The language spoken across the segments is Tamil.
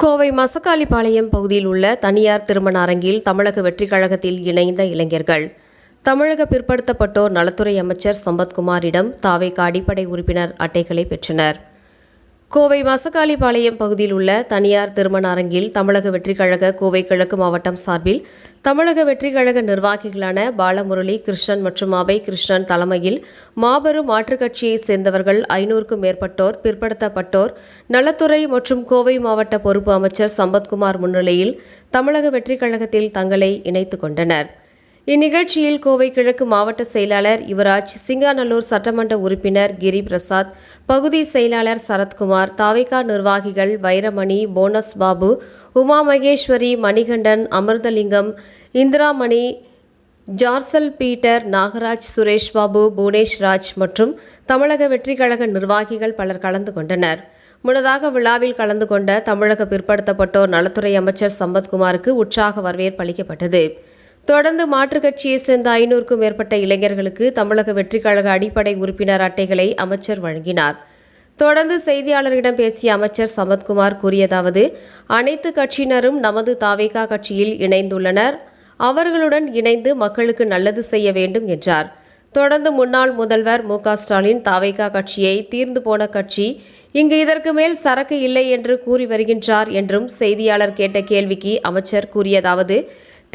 கோவை மசக்காளிப்பாளையம் பகுதியில் உள்ள தனியார் திருமண அரங்கில் தமிழக வெற்றிக் கழகத்தில் இணைந்த இளைஞர்கள் தமிழக பிற்படுத்தப்பட்டோர் நலத்துறை அமைச்சர் சம்பத்குமாரிடம் தாவேக அடிப்படை உறுப்பினர் அட்டைகளை பெற்றனர். கோவை மசக்காளிப்பாளையம் பகுதியில் உள்ள தனியார் திருமண அரங்கில் தமிழக வெற்றிக் கழக கோவை கிழக்கு மாவட்டம் சார்பில் தமிழக வெற்றிக் கழக நிர்வாகிகளான பாலமுரளி கிருஷ்ணன் மற்றும் அபய் கிருஷ்ணன் தலைமையில் மாபெரும் மாற்றுக் கட்சியைச் சேர்ந்தவர்கள் 500க்கும் மேற்பட்டோர் பிற்படுத்தப்பட்டோர் நலத்துறை மற்றும் கோவை மாவட்ட பொறுப்பு அமைச்சர் சம்பத்குமார் முன்னிலையில் தமிழக வெற்றிக் கழகத்தில் தங்களை இணைத்துக் கொண்டனர். இந்நிகழ்ச்சியில் கோவை கிழக்கு மாவட்ட செயலாளர் யுவராஜ், சிங்காநல்லூர் சட்டமன்ற உறுப்பினர் கிரி பிரசாத், பகுதி செயலாளர் சரத்குமார், தாவேகா நிர்வாகிகள் வைரமணி, போனஸ் பாபு, உமா மகேஸ்வரி, மணிகண்டன், அமிர்தலிங்கம், இந்திராமணி, ஜார்சல் பீட்டர், நாகராஜ், சுரேஷ் பாபு, புவனேஷ் ராஜ் மற்றும் தமிழக வெற்றிக் கழக நிர்வாகிகள் பலர் கலந்து கொண்டனர். முன்னதாக விழாவில் கலந்து கொண்ட தமிழக பிற்படுத்தப்பட்டோர் நலத்துறை அமைச்சர் சம்பத்குமாருக்கு உற்சாக வரவேற்பு அளிக்கப்பட்டது. தொடர்ந்து மாற்றுக் கட்சியைச் சேர்ந்த 500க்கும் மேற்பட்ட இளைஞர்களுக்கு தமிழக வெற்றிக் கழக அடிப்படை உறுப்பினர் அட்டைகளை அமைச்சர் வழங்கினார். தொடர்ந்து செய்தியாளர்களிடம் பேசிய அமைச்சர் சம்பத்குமார் கூறியதாவது: அனைத்து கட்சியினரும் நமது தாவேகா கட்சியில் இணைந்துள்ளனர். அவர்களுடன் இணைந்து மக்களுக்கு நல்லது செய்ய வேண்டும் என்றார். தொடர்ந்து முன்னாள் முதல்வர் மு.க. ஸ்டாலின் தாவேகா கட்சியை தீர்ந்து போன கட்சி, இங்கு இதற்கு மேல் சரக்கு இல்லை என்று கூறி வருகின்றார் என்றும் செய்தியாளர் கேட்ட கேள்விக்கு அமைச்சர் கூறியதாவது: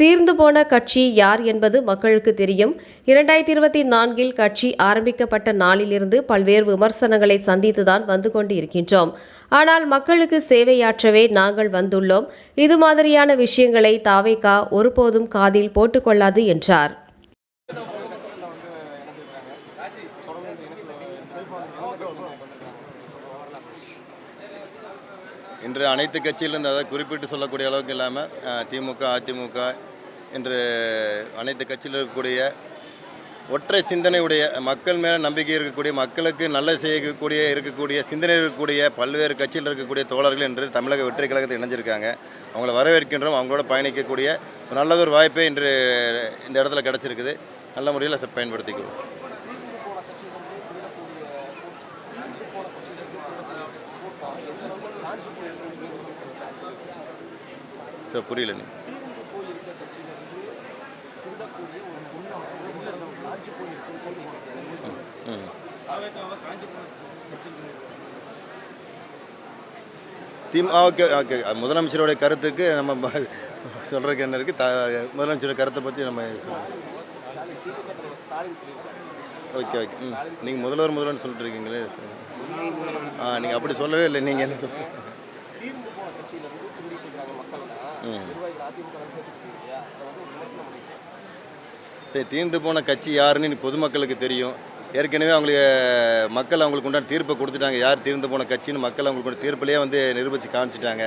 தீர்ந்து போன கட்சி யார் என்பது மக்களுக்கு தெரியும். 2024இல் கட்சி ஆரம்பிக்கப்பட்ட நாளிலிருந்து பல்வேறு விமர்சனங்களை சந்தித்துதான் வந்து கொண்டு இருக்கின்றோம். ஆனால் மக்களுக்கு சேவையாற்றவே நாங்கள் வந்துள்ளோம். இது மாதிரியான விஷயங்களை தாவேகா ஒருபோதும் காதில் போட்டுக்கொள்ளாது என்றார். இன்று அனைத்து கட்சியிலிருந்து அதை குறிப்பிட்டு சொல்லக்கூடிய அளவுக்கு இல்லாமல் திமுக, அதிமுக என்று அனைத்து கட்சியில் இருக்கக்கூடிய ஒற்றை சிந்தனையுடைய மக்கள் மேலே நம்பிக்கை இருக்கக்கூடிய, மக்களுக்கு நல்ல இருக்கக்கூடிய சிந்தனை இருக்கக்கூடிய பல்வேறு கட்சியில் இருக்கக்கூடிய தோழர்கள் என்று தமிழக வெற்றிக் கழகத்தில் இணைஞ்சிருக்காங்க. அவங்கள வரவேற்கின்றோம். அவங்களோட பயணிக்கக்கூடிய ஒரு நல்லதொரு வாய்ப்பே இன்று இந்த இடத்துல கிடச்சிருக்குது. நல்ல முறையில் பயன்படுத்திக்குவோம். சார் புரியல. நீ ஓகே ஓகே முதலமைச்சருடைய கருத்துக்கு நம்ம சொல்கிறதுக்கு என்ன இருக்குது? முதலமைச்சருடைய கருத்தை பற்றி நம்ம ஓகே ஓகே நீங்கள் முதல்வர்னு சொல்லிட்டு இருக்கீங்களே. நீங்கள் அப்படி சொல்லவே இல்லை. நீங்கள் என்ன சொல்லுங்கள்? சரி, தீர்ந்து போன கட்சி யாருன்னு பொதுமக்களுக்கு தெரியும். ஏற்கனவே அவங்களுக்கு உண்டான தீர்ப்பை கொடுத்துட்டாங்க. யார் தீர்ந்து போன கட்சின்னு மக்கள் அவங்களுக்கு தீர்ப்பிலேயே நிரூபித்து காமிச்சிட்டாங்க.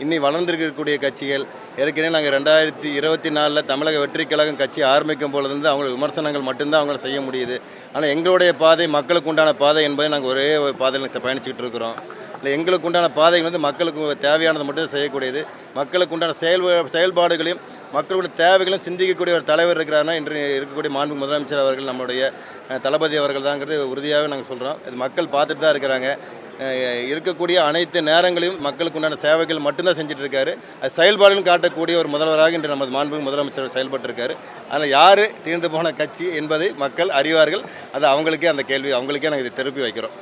இன்னி வளர்ந்துருக்கக்கூடிய கட்சிகள் ஏற்கனவே நாங்கள் 2024 தமிழக வெற்றிக் கழகம் கட்சி ஆரம்பிக்கும் பொழுது அவங்களோட விமர்சனங்கள் மட்டும்தான் அவங்கள செய்ய முடியுது. ஆனால் எங்களுடைய பாதை மக்களுக்கு உண்டான பாதை என்பதை நாங்கள் ஒரே பாதையில் பயணிச்சுக்கிட்டு இருக்கிறோம். இல்லை, எங்களுக்கு உண்டான பாதைகள் மக்களுக்கு தேவையானதை மட்டும் செய்யக்கூடியது. மக்களுக்கு உண்டான செயல்பாடுகளையும் மக்களுடைய தேவைகளையும் சிந்திக்கக்கூடிய ஒரு தலைவர் இருக்கிறாருன்னா இன்று இருக்கக்கூடிய மாண்பு முதலமைச்சர் அவர்கள், நம்முடைய தளபதி அவர்கள் தாங்கிறது உறுதியாகவே நாங்கள் சொல்கிறோம். இது மக்கள் பார்த்துட்டு தான் இருக்கிறாங்க. இருக்கக்கூடிய அனைத்து நேரங்களையும் மக்களுக்கு உண்டான சேவைகள் மட்டும்தான் செஞ்சுட்ருக்காரு. அது செயல்பாடுகளும் காட்டக்கூடிய ஒரு முதல்வராக இன்று நமது மாண்பு முதலமைச்சர் செயல்பட்டுருக்காரு. அதில் யார் தீர்ந்து போன கட்சி என்பதை மக்கள் அறிவார்கள். அது அவங்களுக்கே அந்த கேள்வி அவங்களுக்கே நாங்கள் இதை திருப்பி வைக்கிறோம்.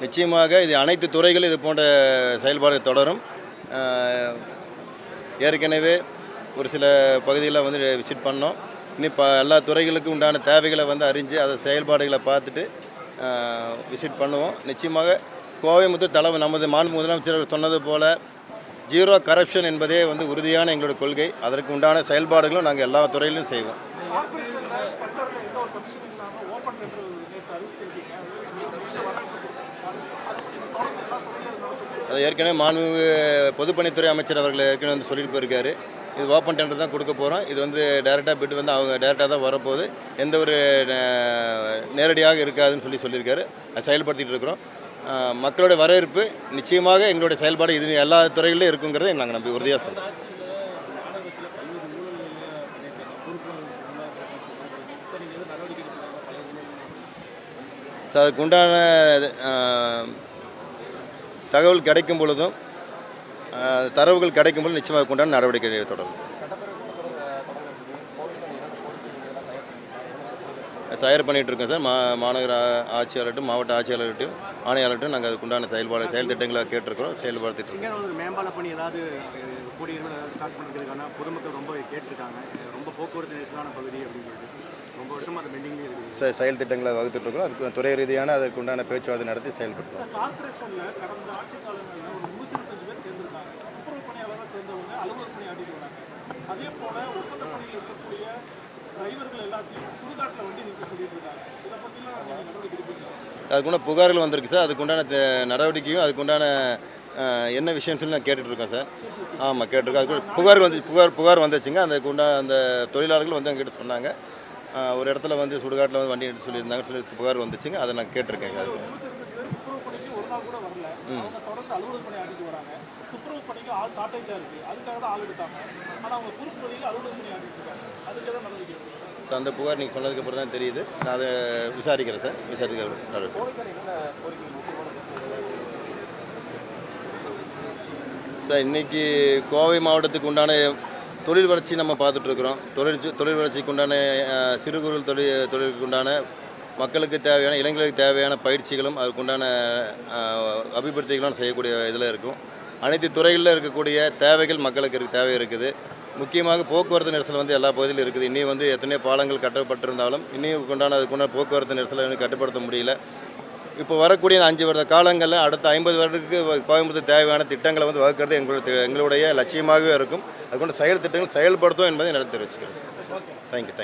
நிச்சயமாக இது அனைத்து துறைகளும் இது போன்ற செயல்பாடு தொடரும். ஏற்கனவே ஒரு சில பகுதிகளில் விசிட் பண்ணோம். இன்னும் எல்லா துறைகளுக்கும் உண்டான தேவைகளை அறிஞ்சு அதை செயல்பாடுகளை பார்த்துட்டு விசிட் பண்ணுவோம். நிச்சயமாக கோயம்புத்தூர் நமது மாண்பு முதலமைச்சர் சொன்னது போல் ஜீரோ கரப்ஷன் என்பதே உறுதியான எங்களோட கொள்கை. அதற்கு உண்டான செயல்பாடுகளும் நாங்கள் எல்லா துறையிலும் செய்வோம். அது ஏற்கனவே மாண்பு பொதுப்பணித்துறை அமைச்சர் அவர்கள் ஏற்கனவே சொல்லிட்டு போயிருக்காரு. இது ஓப்பன் டெண்டர் தான் கொடுக்க போகிறோம். இது டைரெக்டாக பிட்டு அவங்க டைரெக்டாக தான் வரப்போகுது. எந்த ஒரு நேரடியாக இருக்காதுன்னு சொல்லியிருக்காரு. அதை செயல்படுத்திகிட்டு இருக்கிறோம். மக்களோட வரவேற்பு நிச்சயமாக எங்களுடைய செயல்பாடு இது எல்லா துறைகளிலும் இருக்குங்கிறத நாங்கள் நம்பி உறுதியாக சொல்கிறோம். ஸோ அதுக்குண்டான தகவல் கிடைக்கும் பொழுதும் தரவுகள் கிடைக்கும் பொழுது நிச்சயமாக அதுக்குண்டான நடவடிக்கை தொடரும். தயார் பண்ணிகிட்டு இருக்கோம் சார். மாநகர ஆட்சியாளர்கிட்டும் மாவட்ட ஆட்சியாளர்கிட்டையும் ஆணையாளர்கிட்டும் நாங்கள் அதுக்குண்டான செயல் திட்டங்களை கேட்டிருக்கிறோம், செயல்படுத்திட்டு இருக்கோம். மேம்பால பணி ஏதாவது கூடியிருந்தால் ஏதாவது ஸ்டார்ட் பண்ணிக்கிறதுக்கான பொதுமக்கள் ரொம்ப கேட்டிருக்காங்க. ரொம்ப போக்குவரத்து நெரிசலான பகுதி அப்படின்னு சொல்லிட்டு ரொம்ப வருஷமாக அது பெண்டிங்லேயே இருக்குது. செயல் திட்டங்களை வகுத்துட்டு இருக்கோம். அதுக்கு துறை ரீதியான அதற்குண்டான பேச்சுவார்த்தை நடத்தி செயல்படுத்துகிறோம். கார்பரேஷனில் கடந்த ஆட்சி காலங்களில் ஒரு 325 பேர் சேர்ந்திருக்காங்க. துப்புரவு பணியாளராக சேர்ந்தவங்க அலுவலர் பணி ஆடிட்டு வராங்க. அதே போல் ஒப்பந்த பணியில் இருக்கக்கூடிய டிரைவர்கள் எல்லாத்தையும் சுடுகாட்டில் வண்டி நிற்க சொல்லிட்டு இருக்காங்க. இதை பற்றிலாம் நீங்கள் நடவடிக்கை எடுப்பீங்களா? அதுக்குண்டான புகார்கள் வந்திருக்கு சார். அதுக்குண்டான நடவடிக்கையும் அதுக்குண்டான என்ன விஷயம்னு சொல்லி நான் கேட்டுட்ருக்கோம் சார். ஆமாம், கேட்டிருக்கோம். அதுக்கு புகார் வந்துச்சுங்க. அந்த தொழிலாளர்கள் வந்து எங்கிட்ட சொன்னாங்க, ஒரு இடத்துல வந்து சுடுகாட்டில் வந்து வண்டி எடுத்து சொல்லியிருந்தாங்க சொல்லி புகார் வந்துச்சுங்க. அதை நான் கேட்டிருக்கேங்க. அது துப்புரவு பணிக்கு ஒரு நாள் கூட வரல. அவங்க தொடர்ந்து அலுவலர் பணி ஆடிட்டு வராங்க. துப்புரவு பணிக்கு ஆள் ஷார்ட்டேஜாக இருக்குது. அதுக்காக தான் ஆள் எடுத்தாங்க. ஆனால் அவங்க குறுக்கு பணிக்கு அலுவலர் பணி ஆடிட்டு இருக்காங்க. அதுக்கு தான் நடவடிக்கை எடுக்கணும். ஸோ அந்த புகார் நீங்கள் சொன்னதுக்கப்புறம் தான் தெரியுது. நான் அதை விசாரிக்கிறேன் சார். சார் இன்றைக்கி கோவை மாவட்டத்துக்கு உண்டான தொழில் வளர்ச்சி நம்ம பார்த்துட்ருக்குறோம். தொழில் வளர்ச்சிக்கு உண்டான சிறு குறு தொழிலுக்கு உண்டான மக்களுக்கு தேவையான இளைஞர்களுக்கு தேவையான பயிற்சிகளும் அதுக்குண்டான அபிவிருத்திகளும் செய்யக்கூடிய இதில் இருக்கும். அனைத்து துறைகளில் இருக்கக்கூடிய தேவைகள் மக்களுக்கு தேவை இருக்குது. முக்கியமாக போக்குவரத்து நெரிசல் வந்து எல்லா பகுதியிலும் இருக்குது. இன்னும் வந்து எத்தனையோ பாலங்கள் கட்டப்பட்டிருந்தாலும் இன்னும் அதுக்குண்டான போக்குவரத்து நெரிசலை இன்னும் கட்டுப்படுத்த முடியல. இப்போ வரக்கூடிய 5 வருட காலங்களில் அடுத்த 50 வருடத்துக்கு கோயம்புத்தூர் தேவையான திட்டங்களை வந்து வகுக்கிறது எங்களுடைய லட்சியமாகவே இருக்கும். அதுக்கொண்டு செயல் திட்டங்கள் செயல்படுத்தும் என்பதை நான் தெரிவிச்சுக்கிறேன். தேங்க்யூ.